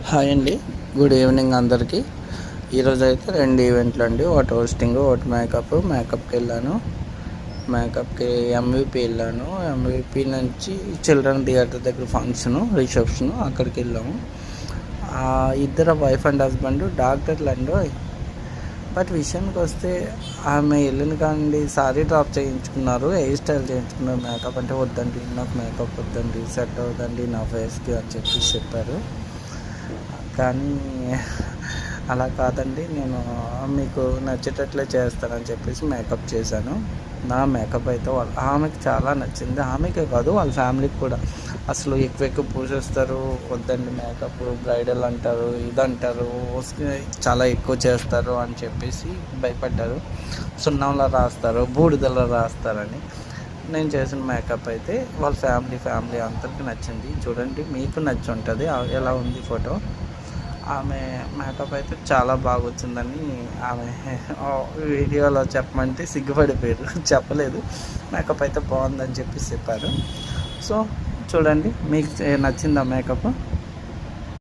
Hi అండి, good evening అందరికీ. ఈరోజు అయితే 2 ఈవెంట్లు అండి, ఒకటి హోస్టింగ్, ఒకటి మేకప్కి వెళ్ళాను. మేకప్కి ఎంవిపి వెళ్ళాను. ఎంవిపి నుంచి చిల్డ్రన్ థియేటర్ దగ్గర ఫంక్షను, రిసెప్షను, అక్కడికి వెళ్ళాము. ఇద్దరు వైఫ్ అండ్ హస్బెండ్ డాక్టర్లు అండి. బట్ విషయానికి వస్తే ఆమె వెళ్ళిన కానీ సారీ డ్రాప్ చేయించుకున్నారు, హెయిర్ స్టైల్ చేయించుకున్నారు. మేకప్ అంటే వద్దండి, నాకు మేకప్ వద్దండి, సెట్ అవ్వదండి నా ఫేస్కి అని చెప్పారు. కానీ అలా కాదండి, నేను మీకు నచ్చేటట్లే చేస్తానని చెప్పేసి మేకప్ చేశాను. నా మేకప్ అయితే ఆమెకి చాలా నచ్చింది. ఆమెకే కాదు, వాళ్ళ ఫ్యామిలీకి కూడా. అసలు ఎక్కువ పూసేస్తారు, వద్దండి మేకప్, బ్రైడల్ అంటారు, ఇదంటారు, చాలా ఎక్కువ చేస్తారు అని చెప్పేసి భయపడ్డారు. సున్నంలో రాస్తారు, బూడిదలో రాస్తారని. నేను చేసిన మేకప్ అయితే వాళ్ళ ఫ్యామిలీ అందరికీ నచ్చింది. చూడండి, మీకు నచ్చి ఉంటుంది. ఎలా ఉంది ఫోటో. ఆమె మేకప్ అయితే చాలా బాగా వచ్చిందని ఆమె వీడియోలో చెప్పమంటే సిగ్గుపడిపోయారు. చెప్పలేదు, మేకప్ అయితే బాగుందని చెప్పేసి చెప్పారు. సో చూడండి, మీకు నచ్చిందా మేకప్?